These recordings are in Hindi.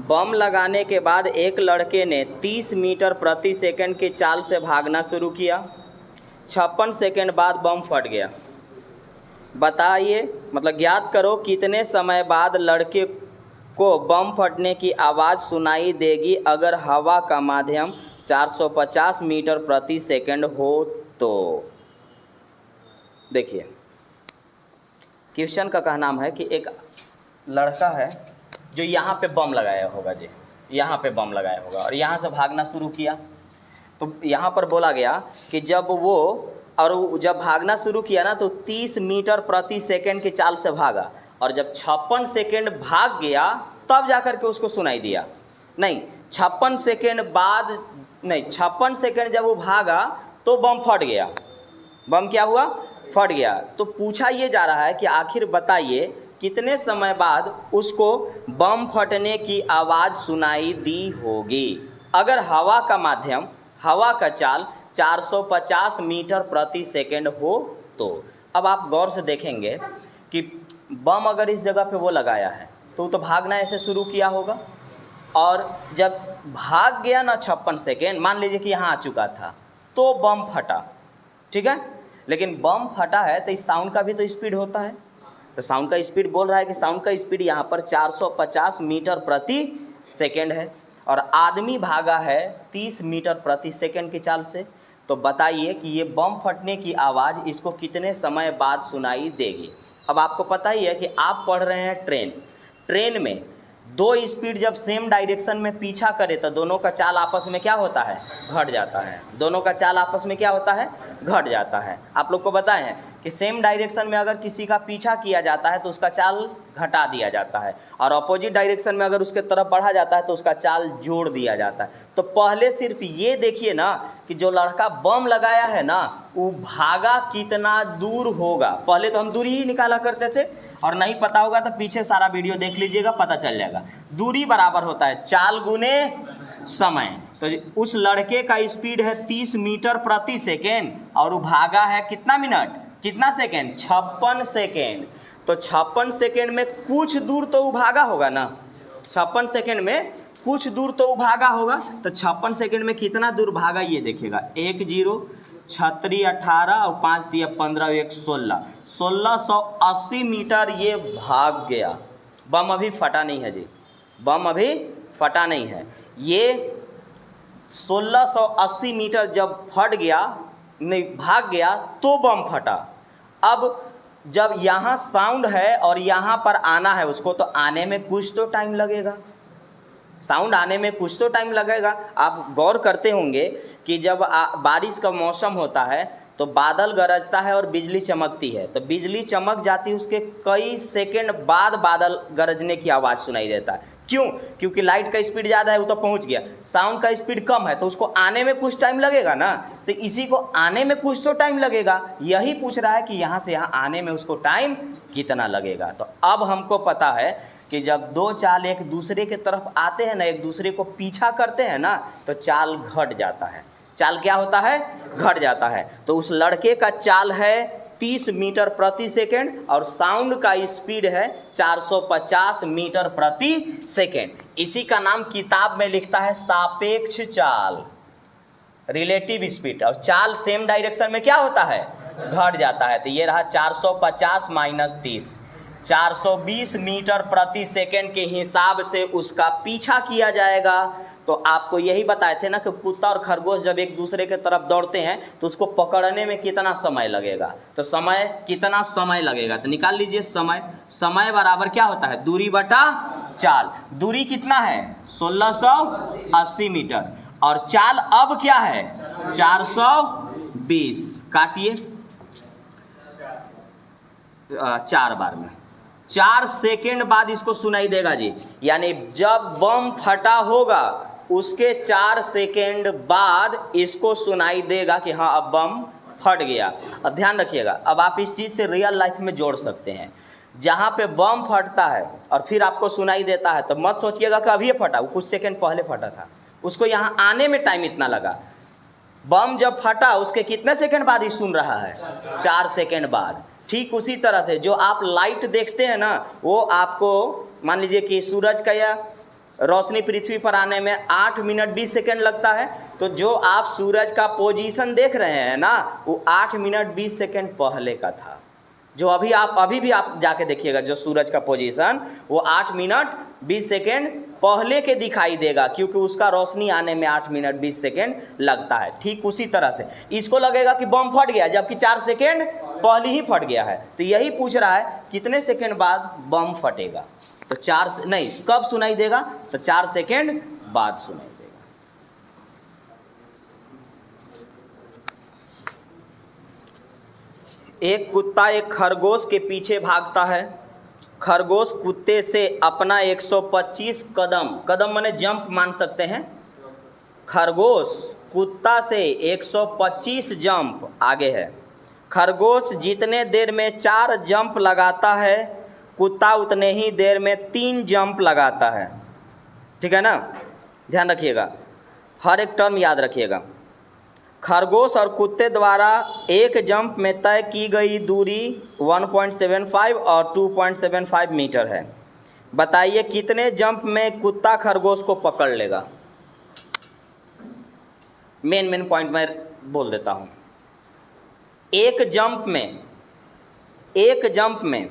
बम लगाने के बाद एक लड़के ने 30 मीटर प्रति सेकंड की चाल से भागना शुरू किया। 56 सेकंड बाद बम फट गया। बताइए, मतलब ज्ञात करो कितने समय बाद लड़के को बम फटने की आवाज़ सुनाई देगी अगर हवा का माध्यम 450 मीटर प्रति सेकंड हो तो। देखिए, क्वेश्चन का कहना है कि एक लड़का है जो यहाँ पे बम लगाया होगा जी, यहाँ पे बम लगाया होगा और यहाँ से भागना शुरू किया। तो यहाँ पर बोला गया कि जब भागना शुरू किया ना तो 30 मीटर प्रति सेकंड की चाल से भागा और जब 56 सेकंड भाग गया तब जाकर के उसको सुनाई दिया। नहीं, 56 सेकंड बाद नहीं, 56 सेकंड जब वो भागा तो बम फट गया। बम क्या हुआ? फट गया। तो पूछा ये जा रहा है कि आखिर बताइए कितने समय बाद उसको बम फटने की आवाज़ सुनाई दी होगी अगर हवा का माध्यम, हवा का चाल 450 मीटर प्रति सेकंड हो तो। अब आप गौर से देखेंगे कि बम अगर इस जगह पे वो लगाया है तो भागना ऐसे शुरू किया होगा और जब भाग गया ना 56 सेकेंड, मान लीजिए कि यहाँ आ चुका था तो बम फटा, ठीक है। लेकिन बम फटा है तो इस साउंड का भी तो स्पीड होता है, तो साउंड का स्पीड बोल रहा है कि साउंड का स्पीड यहाँ पर 450 मीटर प्रति सेकेंड है और आदमी भागा है 30 मीटर प्रति सेकेंड की चाल से। तो बताइए कि ये बम फटने की आवाज़ इसको कितने समय बाद सुनाई देगी। अब आपको पता ही है कि आप पढ़ रहे हैं ट्रेन में दो स्पीड जब सेम डायरेक्शन में पीछा करे तो दोनों का चाल आपस में क्या होता है? घट जाता है। दोनों का चाल आपस में क्या होता है? घट जाता है। आप लोग को बताएं हैं कि सेम डायरेक्शन में अगर किसी का पीछा किया जाता है तो उसका चाल घटा दिया जाता है और अपोजिट डायरेक्शन में अगर उसके तरफ बढ़ा जाता है तो उसका चाल जोड़ दिया जाता है। तो पहले सिर्फ ये देखिए ना कि जो लड़का बम लगाया है ना वो भागा कितना दूर होगा। पहले तो हम दूरी ही निकाला करते थे और नहीं पता होगा तो पीछे सारा वीडियो देख लीजिएगा, पता चल जाएगा। दूरी बराबर होता है चाल गुने समय। तो उस लड़के का स्पीड है 30 मीटर प्रति सेकेंड और वो भागा है कितना मिनट, कितना सेकेंड? 56 सेकेंड। तो 56 सेकेंड में कुछ दूर तो वो भागा होगा ना, 56 सेकेंड में कुछ दूर तो वो भागा होगा। तो 56 सेकेंड में कितना दूर भागा ये देखिएगा, 1 0 छतरी 18 और 5 दिया 15 1 16, 1680 मीटर ये भाग गया। बम अभी फटा नहीं है जी, बम अभी फटा नहीं है। ये 1680 मीटर जब फट गया, नहीं भाग गया तो बम फटा। अब जब यहाँ साउंड है और यहाँ पर आना है उसको, तो आने में कुछ तो टाइम लगेगा, साउंड आने में कुछ तो टाइम लगेगा। आप गौर करते होंगे कि जब बारिश का मौसम होता है तो बादल गरजता है और बिजली चमकती है, तो बिजली चमक जाती है, उसके कई सेकंड बाद बादल गरजने की आवाज़ सुनाई देता है। क्यों? क्योंकि लाइट का स्पीड ज़्यादा है वो तो पहुंच गया, साउंड का स्पीड कम है तो उसको आने में कुछ टाइम लगेगा ना। तो इसी को आने में कुछ तो टाइम लगेगा, यही पूछ रहा है कि यहाँ से यहाँ आने में उसको टाइम कितना लगेगा। तो अब हमको पता है कि जब दो चाल एक दूसरे के तरफ आते हैं ना, एक दूसरे को पीछा करते हैं ना, तो चाल घट जाता है। चाल क्या होता है? घट जाता है। तो उस लड़के का चाल है 30 मीटर प्रति सेकेंड और साउंड का स्पीड है 450 मीटर प्रति सेकेंड। इसी का नाम किताब में लिखता है सापेक्ष चाल, रिलेटिव स्पीड। और चाल सेम डायरेक्शन में क्या होता है? घट जाता है। तो ये रहा 450 माइनस 30, 420 मीटर प्रति सेकेंड के हिसाब से उसका पीछा किया जाएगा। तो आपको यही बताए थे ना कि कुत्ता और खरगोश जब एक दूसरे के तरफ दौड़ते हैं तो उसको पकड़ने में कितना समय लगेगा। तो समय कितना समय लगेगा तो निकाल लीजिए। समय बराबर क्या होता है? दूरी बटा चाल। दूरी कितना है? 1680 मीटर और चाल अब क्या है? 420। काटिए 4 बार में, 4 सेकेंड बाद इसको सुनाई देगा जी। यानी जब बम फटा होगा उसके 4 सेकेंड बाद इसको सुनाई देगा कि हाँ अब बम फट गया। अब ध्यान रखिएगा, अब आप इस चीज़ से रियल लाइफ में जोड़ सकते हैं। जहाँ पे बम फटता है और फिर आपको सुनाई देता है तो मत सोचिएगा कि अभी फटा, वो कुछ सेकेंड पहले फटा था, उसको यहाँ आने में टाइम इतना लगा। बम जब फटा उसके कितने सेकेंड बाद ही सुन रहा है? 4 सेकेंड बाद। ठीक उसी तरह से जो आप लाइट देखते हैं ना, वो आपको मान लीजिए कि सूरज का या रोशनी पृथ्वी पर आने में 8 मिनट 20 सेकेंड लगता है। तो जो आप सूरज का पोजीशन देख रहे हैं ना, वो 8 मिनट 20 सेकेंड पहले का था। जो अभी भी आप जाके देखिएगा, जो सूरज का पोजीशन वो 8 मिनट 20 सेकेंड पहले के दिखाई देगा, क्योंकि उसका रोशनी आने में 8 मिनट 20 सेकेंड लगता है। ठीक उसी तरह से इसको लगेगा कि बम फट गया, जबकि 4 सेकेंड पहले ही फट गया है। तो यही पूछ रहा है कितने सेकेंड बाद बम फटेगा। तो 4 से नहीं, कब सुनाई देगा, तो 4 सेकेंड बाद सुनाई देगा। एक कुत्ता एक खरगोश के पीछे भागता है। खरगोश कुत्ते से अपना 125 कदम माने जंप मान सकते हैं। खरगोश कुत्ता से 125 जंप आगे है। खरगोश जितने देर में 4 जंप लगाता है, कुत्ता उतने ही देर में 3 जंप लगाता है। ठीक है ना, ध्यान रखिएगा, हर एक टर्म याद रखिएगा। खरगोश और कुत्ते द्वारा एक जंप में तय की गई दूरी 1.75 और 2.75 मीटर है। बताइए कितने जंप में कुत्ता खरगोश को पकड़ लेगा। मेन पॉइंट मैं बोल देता हूँ। एक जंप में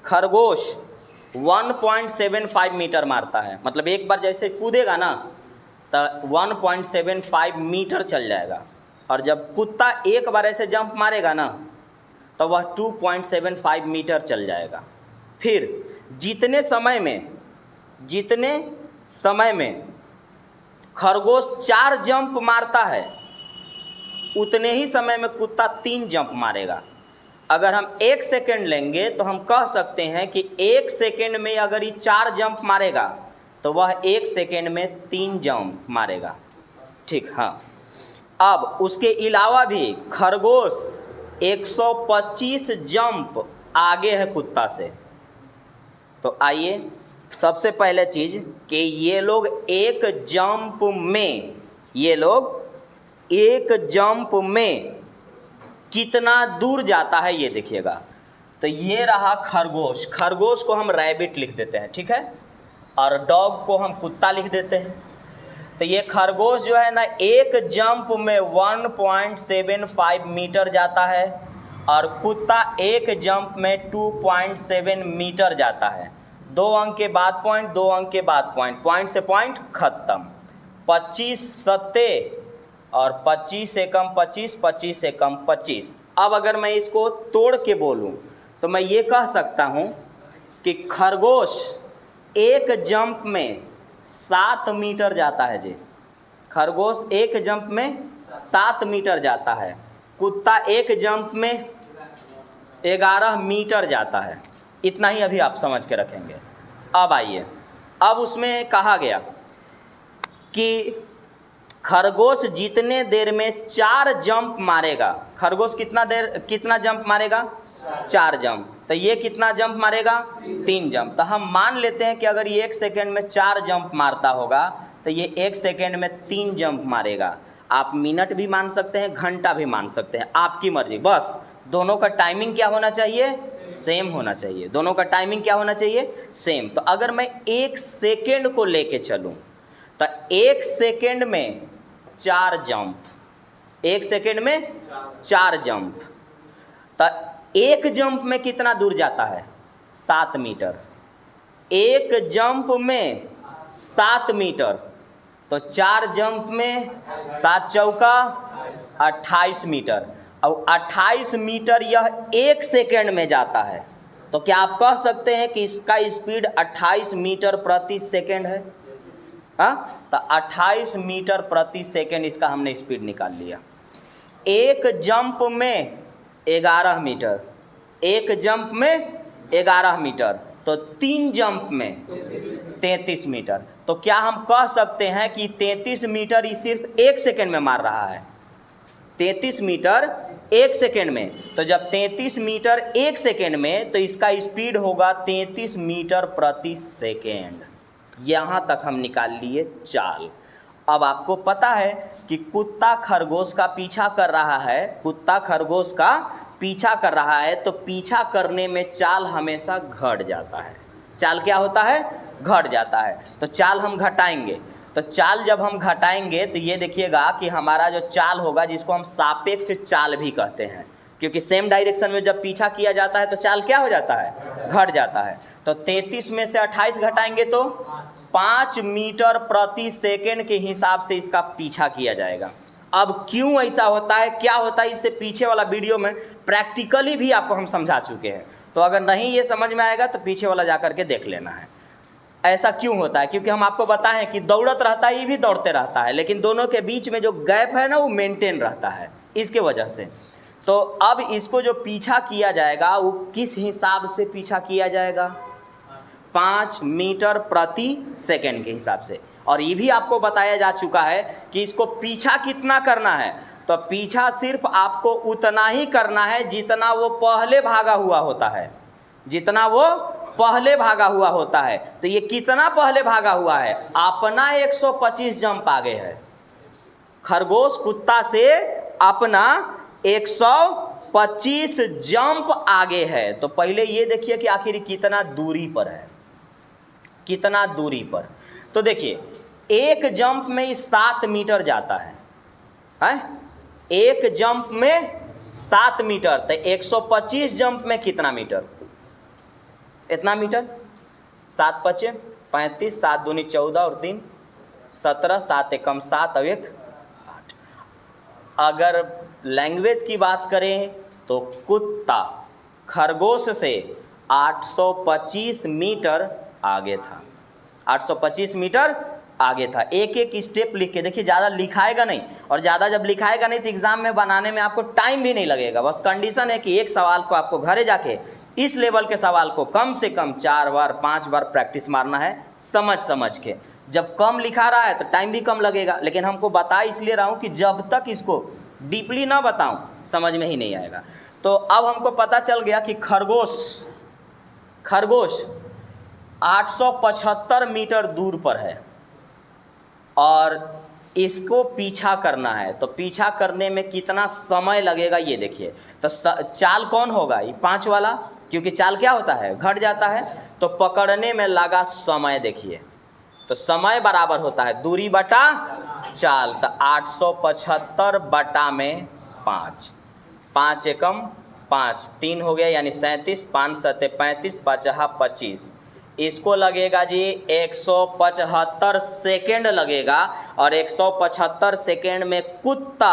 खरगोश 1.75 मीटर मारता है। मतलब एक बार जैसे कूदेगा ना तो 1.75 मीटर चल जाएगा, और जब कुत्ता एक बार ऐसे जंप मारेगा ना तो वह 2.75 मीटर चल जाएगा। फिर जितने समय में खरगोश 4 जंप मारता है, उतने ही समय में कुत्ता 3 जंप मारेगा। अगर हम 1 सेकेंड लेंगे तो हम कह सकते हैं कि 1 सेकेंड में अगर ये 4 जंप मारेगा तो वह 1 सेकेंड में 3 जंप मारेगा। ठीक, हाँ। अब उसके अलावा भी खरगोश 125 जंप आगे है कुत्ता से। तो आइए सबसे पहले चीज़ कि ये लोग एक जंप में कितना दूर जाता है ये देखिएगा। तो ये रहा खरगोश। खरगोश को हम रैबिट लिख देते हैं, ठीक है, और डॉग को हम कुत्ता लिख देते हैं। तो ये खरगोश जो है ना, एक जंप में 1.75 मीटर जाता है, और कुत्ता एक जंप में 2.7 मीटर जाता है। 2 अंक के बाद पॉइंट, 2 अंक के बाद पॉइंट, पॉइंट से पॉइंट खत्म। 25 सत्ते और 25 से कम 25, 25 से कम 25। अब अगर मैं इसको तोड़ के बोलूं तो मैं ये कह सकता हूं कि खरगोश एक जंप में 7 मीटर जाता है जी। खरगोश एक जंप में 7 मीटर जाता है। कुत्ता एक जंप में 11 मीटर जाता है। इतना ही अभी आप समझ के रखेंगे। अब आइए, अब उसमें कहा गया कि खरगोश जितने देर में 4 जंप मारेगा। खरगोश कितना जंप मारेगा? 4 जंप। तो ये कितना जंप मारेगा? 3 जंप। तो हम मान लेते हैं कि अगर ये 1 सेकेंड में 4 जंप मारता होगा तो ये 1 सेकेंड में 3 जंप मारेगा। आप मिनट भी मान सकते हैं, घंटा भी मान सकते हैं, आपकी मर्जी। बस दोनों का टाइमिंग क्या होना चाहिए? सेम होना चाहिए। दोनों का टाइमिंग क्या होना चाहिए? सेम। तो अगर मैं 1 सेकेंड को लेके चलूँ तो 1 सेकेंड में 4 जंप, 1 सेकेंड में 4 जंप। तो एक जंप में कितना दूर जाता है? 7 मीटर। एक जंप में 7 मीटर, तो 4 जंप में 7 चौका 28 मीटर। और 28 मीटर यह 1 सेकेंड में जाता है। तो क्या आप कह सकते हैं कि इसका स्पीड 28 मीटर प्रति सेकेंड है? हाँ, तो 28 मीटर प्रति सेकेंड इसका हमने स्पीड निकाल लिया। एक जंप में 11 मीटर, एक जंप में 11 मीटर, तो 3 जंप में 33 मीटर। तो क्या हम कह सकते हैं कि 33 मीटर ही सिर्फ 1 सेकेंड में मार रहा है? 33 मीटर 1 सेकेंड में। तो जब 33 मीटर 1 सेकेंड में, तो इसका स्पीड होगा 33 मीटर प्रति सेकेंड। यहाँ तक हम निकाल लिए चाल। अब आपको पता है कि कुत्ता खरगोश का पीछा कर रहा है, कुत्ता खरगोश का पीछा कर रहा है, तो पीछा करने में चाल हमेशा घट जाता है। चाल क्या होता है, घट जाता है। तो चाल हम घटाएंगे, तो चाल जब हम घटाएंगे तो ये देखिएगा कि हमारा जो चाल होगा, जिसको हम सापेक्ष चाल भी कहते हैं, क्योंकि सेम डायरेक्शन में जब पीछा किया जाता है तो चाल क्या हो जाता है, घट जाता है। तो 33 में से 28 घटाएंगे तो 5 मीटर प्रति सेकेंड के हिसाब से इसका पीछा किया जाएगा। अब क्यों ऐसा होता है, क्या होता है, इससे पीछे वाला वीडियो में प्रैक्टिकली भी आपको हम समझा चुके हैं। तो अगर नहीं ये समझ में आएगा तो पीछे वाला जा करके देख लेना है। ऐसा क्यों होता है, क्योंकि हम आपको बताएं कि दौड़त रहता है, ये भी दौड़ते रहता है, लेकिन दोनों के बीच में जो गैप है ना वो मेंटेन रहता है, इसके वजह से। तो अब इसको जो पीछा किया जाएगा वो किस हिसाब से पीछा किया जाएगा, 5 मीटर प्रति सेकेंड के हिसाब से। और ये भी आपको बताया जा चुका है कि इसको पीछा कितना करना है, तो पीछा सिर्फ आपको उतना ही करना है जितना वो पहले भागा हुआ होता है, जितना वो पहले भागा हुआ होता है। तो ये कितना पहले भागा हुआ है, अपना 125 जंप आगे है। खरगोश कुत्ता से अपना 125 जंप आगे है। तो पहले ये देखिए कि आखिर कितना दूरी पर है, कितना दूरी पर। तो देखिए एक जंप में 7 मीटर जाता है, एक जंप में 7 मीटर, तो 125 जंप में कितना मीटर, इतना मीटर। 7 पचे 35, 7 दूनी 14 और 3 17, 7 एकम 7 और 1 8। अगर लैंग्वेज की बात करें तो कुत्ता खरगोश से 825 मीटर आगे था, 825 मीटर आगे था। एक एक स्टेप लिख के देखिए, ज़्यादा लिखाएगा नहीं, और ज़्यादा जब लिखाएगा नहीं तो एग्ज़ाम में बनाने में आपको टाइम भी नहीं लगेगा। बस कंडीशन है कि एक सवाल को आपको घरे जाके इस लेवल के सवाल को कम से कम 4 बार 5 बार प्रैक्टिस मारना है, समझ के। जब कम लिखा रहा है तो टाइम भी कम लगेगा, लेकिन हमको बता इसलिए रहा हूँ कि जब तक इसको डीपली ना बताऊँ समझ में ही नहीं आएगा। तो अब हमको पता चल गया कि खरगोश 875 मीटर दूर पर है और इसको पीछा करना है। तो पीछा करने में कितना समय लगेगा ये देखिए। तो चाल कौन होगा, ये 5 वाला, क्योंकि चाल क्या होता है, घट जाता है। तो पकड़ने में लगा समय देखिए, तो समय बराबर होता है दूरी बटा चाल। तो 875 बटा में 5, 5 एकम 5, 3 हो गया यानी 37, 5 सते 35, 5 25। इसको लगेगा जी 175 सेकेंड लगेगा, और 175 सेकेंड में कुत्ता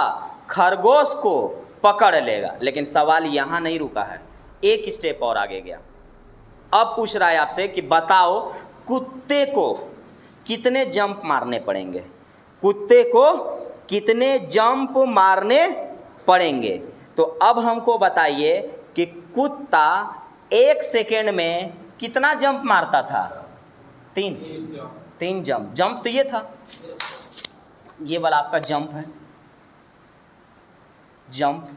खरगोश को पकड़ लेगा। लेकिन सवाल यहाँ नहीं रुका है, एक स्टेप और आगे गया। अब पूछ रहा है आपसे कि बताओ कुत्ते को कितने जंप मारने पड़ेंगे, कुत्ते को कितने जंप मारने पड़ेंगे। तो अब हमको बताइए कि कुत्ता 1 सेकेंड में कितना जंप मारता था, 3 जंप तो ये था, ये वाला आपका जंप है, जंप।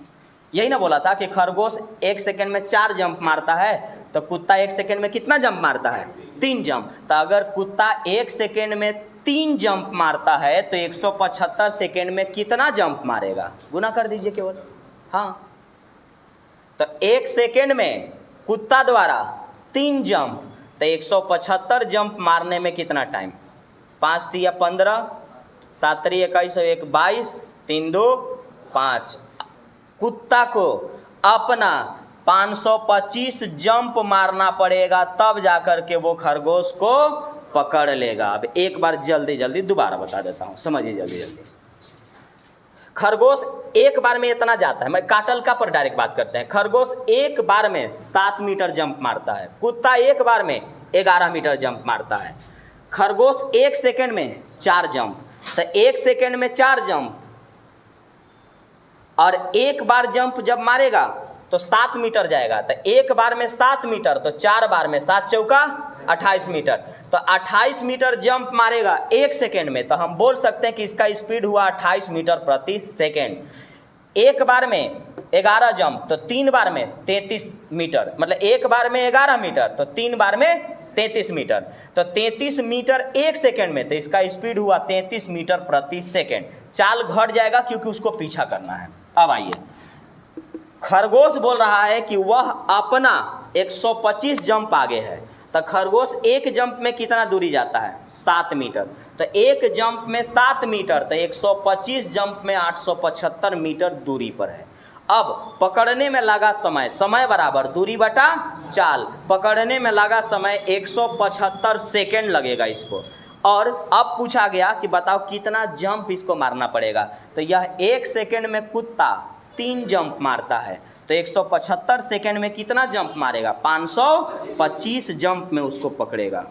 यही ना बोला था कि खरगोश 1 सेकेंड में 4 जंप मारता है, तो कुत्ता 1 सेकेंड में कितना जंप मारता है, 3 जंप। तो अगर कुत्ता 1 सेकेंड में 3 जंप मारता है तो 175 सेकेंड में कितना जंप मारेगा, गुना कर दीजिए केवल। हाँ, तो 1 सेकेंड में कुत्ता द्वारा 3 जंप, तो 175 जंप मारने में कितना टाइम, 5 तिया 15, 7 3 21 और 1 22, 3 2 5। कुत्ता को अपना 525 जंप मारना पड़ेगा, तब जाकर के वो खरगोश को पकड़ लेगा। अब एक बार जल्दी दोबारा बता देता हूँ, समझिए जल्दी। खरगोश एक बार में इतना जाता है, मैं काटल का पर डायरेक्ट बात करते हैं। खरगोश एक बार में 7 मीटर जंप मारता है, कुत्ता एक बार में 11 मीटर जंप मारता है। खरगोश 1 सेकेंड में 4 जंप, तो 1 सेकेंड में 4 जंप, और एक बार जंप जब मारेगा तो 7 मीटर जाएगा। तो एक बार में 7 मीटर, तो 4 बार में 7 चौका 28 मीटर। तो 28 मीटर जंप मारेगा 1 सेकेंड में, तो हम बोल सकते हैं कि इसका स्पीड हुआ 28 मीटर प्रति सेकेंड। एक बार में 11 जंप, तो 3 बार में 33 मीटर, मतलब एक बार में 11 मीटर, तो 3 बार में 33 मीटर। तो 33 मीटर 1 सेकेंड में, तो इसका स्पीड हुआ 33 मीटर प्रति सेकेंड। चाल घट जाएगा क्योंकि उसको पीछा करना है। अब आइए, खरगोश बोल रहा है कि वह अपना 125 जंप आगे है, तो खरगोश एक जंप में कितना दूरी जाता है? 7 मीटर। तो एक जंप में 7 मीटर, तो 125 जंप में 875 मीटर दूरी पर है। अब पकड़ने में लगा समय, समय बराबर दूरी बटा चाल, पकड़ने में लगा समय 175 सेकेंड लगेगा इसको। और अब पूछा गया कि बताओ कितना जंप इसको मारना पड़ेगा। तो यह 1 सेकेंड में कुत्ता 3 जंप मारता है, तो 175 सेकेंड में कितना जंप मारेगा? 525 जंप में उसको पकड़ेगा।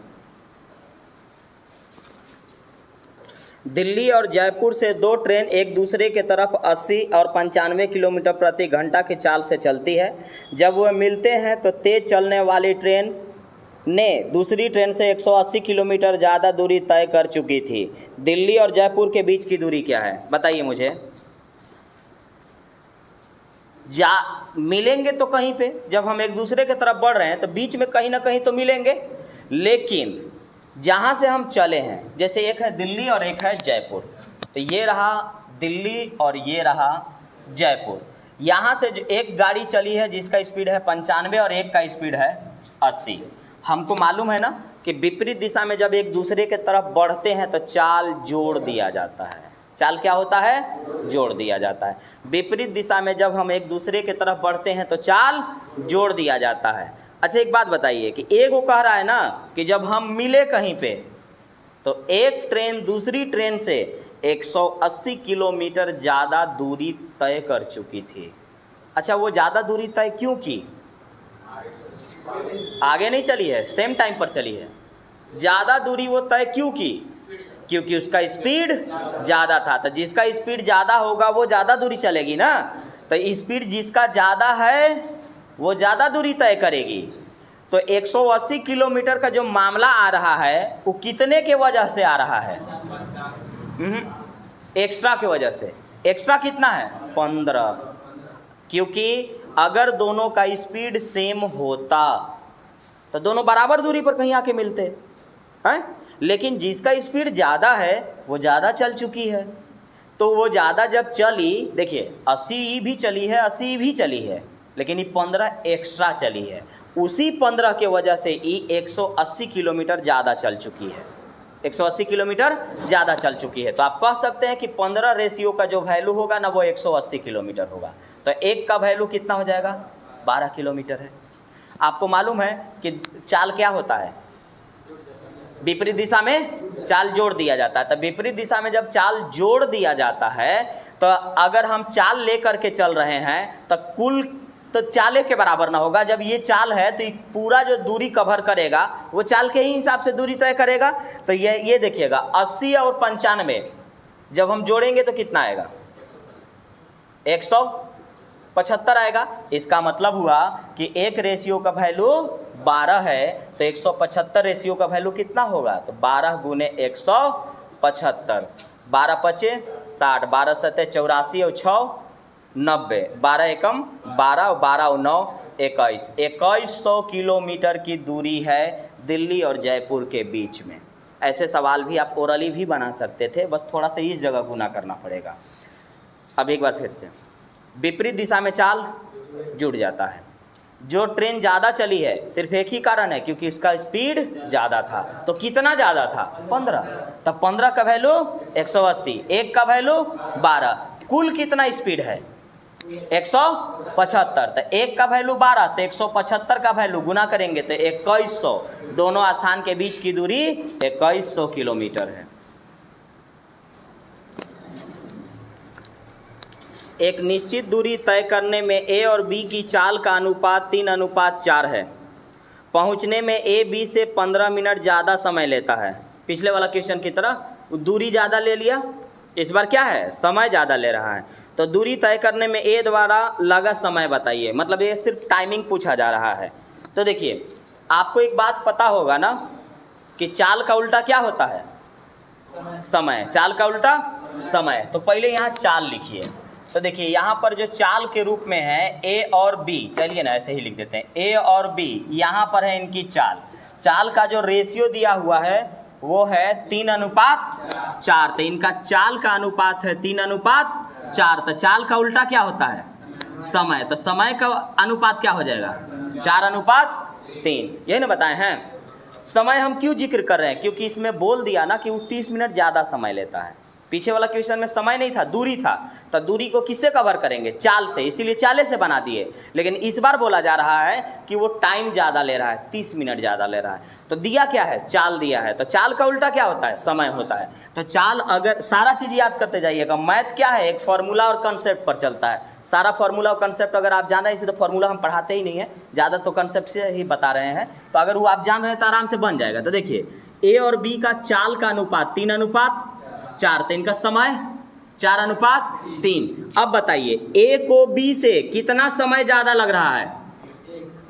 दिल्ली और जयपुर से 2 ट्रेन एक दूसरे के तरफ 80 और 95 किलोमीटर प्रति घंटा की चाल से चलती है। जब वह मिलते हैं तो तेज चलने वाली ट्रेन ने दूसरी ट्रेन से 180 किलोमीटर ज़्यादा दूरी तय कर चुकी थी। दिल्ली और जयपुर के बीच की दूरी क्या है? बताइए मुझे। मिलेंगे तो कहीं पे, जब हम एक दूसरे के तरफ बढ़ रहे हैं तो बीच में कहीं ना कहीं तो मिलेंगे, लेकिन जहाँ से हम चले हैं, जैसे एक है दिल्ली और एक है जयपुर, तो ये रहा दिल्ली और ये रहा जयपुर। यहाँ से जो एक गाड़ी चली है जिसका स्पीड है 95 और एक का स्पीड है 80। हमको मालूम है ना कि विपरीत दिशा में जब एक दूसरे के तरफ बढ़ते हैं तो चाल जोड़ दिया जाता है। चाल क्या होता है? जोड़ दिया जाता है। विपरीत दिशा में जब हम एक दूसरे के तरफ बढ़ते हैं तो चाल जोड़ दिया जाता है। अच्छा एक बात बताइए कि एक वो कह रहा है ना कि जब हम मिले कहीं पे तो एक ट्रेन दूसरी ट्रेन से 180 किलोमीटर ज़्यादा दूरी तय कर चुकी थी। अच्छा वो ज़्यादा दूरी तय क्यों की? आगे नहीं चली है, सेम टाइम पर चली है। ज़्यादा दूरी वो तय क्यों की? क्योंकि उसका स्पीड ज़्यादा था। तो जिसका स्पीड ज़्यादा होगा वो ज़्यादा दूरी चलेगी ना, तो स्पीड जिसका ज़्यादा है वो ज़्यादा दूरी तय करेगी। तो 180 किलोमीटर का जो मामला आ रहा है वो कितने के वजह से आ रहा है? एक्स्ट्रा के वजह से। एक्स्ट्रा कितना है? 15। क्योंकि अगर दोनों का स्पीड सेम होता तो दोनों बराबर दूरी पर कहीं आके मिलते हैं, लेकिन जिसका स्पीड ज़्यादा है वो ज़्यादा चल चुकी है। तो वो ज़्यादा जब चली, देखिए 80 भी चली है, 80 भी चली है, लेकिन ये 15 एक्स्ट्रा चली है। उसी 15 के वजह से ये 180 किलोमीटर ज़्यादा चल चुकी है, 180 किलोमीटर ज़्यादा चल चुकी है। तो आप कह सकते हैं कि 15 रेशियो का जो वैल्यू होगा ना वो 180 किलोमीटर होगा। तो एक का वैल्यू कितना हो जाएगा? 12 किलोमीटर है। आपको मालूम है कि चाल क्या होता है? विपरीत दिशा में चाल जोड़ दिया जाता है। तो विपरीत दिशा में जब चाल जोड़ दिया जाता है तो अगर हम चाल लेकर के चल रहे हैं तो कुल तो चाले के बराबर ना होगा। जब ये चाल है तो पूरा जो दूरी कवर करेगा वो चाल के ही हिसाब से दूरी तय करेगा। तो ये देखिएगा 80 और 95 जब हम जोड़ेंगे तो कितना आएगा? 175 आएगा। इसका मतलब हुआ कि एक रेशियो का वैल्यू 12 है तो 175 रेशियो का वैल्यू कितना होगा? तो 12 गुने 175, 12 पचे 60, 12 सत्ते 84 और 6 90, 12 एकम 12 और 12 और 9 21, 2100 किलोमीटर की दूरी है दिल्ली और जयपुर के बीच में। ऐसे सवाल भी आप ओरली भी बना सकते थे, बस थोड़ा सा इस जगह गुना करना पड़ेगा। अब एक बार फिर से, विपरीत दिशा में चाल जुड़ जाता है। जो ट्रेन ज़्यादा चली है सिर्फ एक ही कारण है, क्योंकि उसका स्पीड ज़्यादा था। तो कितना ज़्यादा था? 15। तब 15 का वैल्यू 180, एक का वैल्यू 12, कुल कितना स्पीड है? 175। तो एक का वैल्यू 12 तो 175 का वैल्यू गुना करेंगे तो 2100। दोनों स्थान के बीच की दूरी 2100 किलोमीटर है। एक निश्चित दूरी तय करने में ए और बी की चाल का अनुपात 3:4 है। पहुंचने में ए बी से 15 मिनट ज़्यादा समय लेता है। पिछले वाला क्वेश्चन की तरह दूरी ज़्यादा ले लिया, इस बार क्या है? समय ज़्यादा ले रहा है। तो दूरी तय करने में ए द्वारा लगा समय बताइए, मतलब ये सिर्फ टाइमिंग पूछा जा रहा है। तो देखिए आपको एक बात पता होगा ना कि चाल का उल्टा क्या होता है? समय। चाल का उल्टा समय। तो पहले यहाँ चाल लिखिए। तो देखिए यहाँ पर जो चाल के रूप में है ए और बी, चलिए ना ऐसे ही लिख देते हैं, ए और बी यहाँ पर है इनकी चाल। चाल का जो रेशियो दिया हुआ है वो है 3:4। तो इनका चाल का अनुपात है 3:4। तो चाल का उल्टा क्या होता है? समय। तो समय का अनुपात क्या हो जाएगा? 4:3। यही ना बताए हैं। समय हम क्यों जिक्र कर रहे हैं, क्योंकि इसमें बोल दिया ना कि वो 30 मिनट ज़्यादा समय लेता है। पीछे वाला क्वेश्चन में समय नहीं था, दूरी था, तो दूरी को किससे कवर करेंगे, चाल से, इसीलिए चाले से बना दिए। लेकिन इस बार बोला जा रहा है कि वो टाइम ज़्यादा ले रहा है, 30 मिनट ज़्यादा ले रहा है। तो दिया क्या है, चाल दिया है, तो चाल का उल्टा क्या होता है, समय होता है। तो चाल, अगर सारा चीज़ याद करते जाइएगा, मैथ क्या है, एक फार्मूला और कंसेप्ट पर चलता है। सारा फार्मूला और कंसेप्ट अगर आप जान रहे हैं, इसे तो फार्मूला हम पढ़ाते ही नहीं है ज़्यादा, तो कंसेप्ट से ही बता रहे हैं। तो अगर वो आप जान रहे हैं तो आराम से बन जाएगा। तो देखिए, ए और बी का चाल का अनुपात 3:4, तो इनका समय 4:3। अब बताइए, ए को बी से कितना समय ज़्यादा लग रहा है,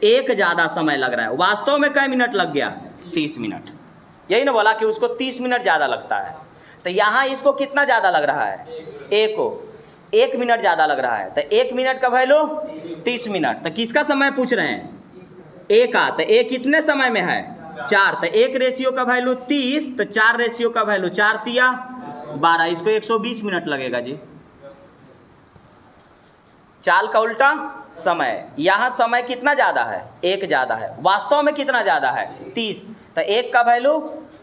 1 ज़्यादा समय लग रहा है। वास्तव में कई मिनट लग गया, 30 मिनट। यही ना बोला कि उसको 30 मिनट ज़्यादा लगता है। तो यहाँ इसको कितना ज़्यादा लग रहा है, ए को 1 मिनट ज़्यादा लग रहा है। तो 1 मिनट का वैल्यू 30 मिनट। तो किसका समय पूछ रहे हैं, ए का। तो ए कितने समय में है, 4। तो 1 रेशियो का वैल्यू 30, तो 4 रेशियो का वैल्यू 4 तिया 12, इसको 120 मिनट लगेगा जी। चाल का उल्टा समय, यहाँ समय कितना ज़्यादा है, 1 ज़्यादा है। वास्तव में कितना ज़्यादा है, 30। तो 1 का वैल्यू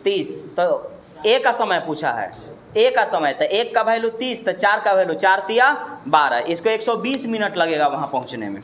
30, तो ए का समय पूछा है, ए का समय। तो 1 का वैल्यू 30, तो 4 का वैल्यू 4 तिया 12, इसको 120 मिनट लगेगा वहाँ पहुँचने में।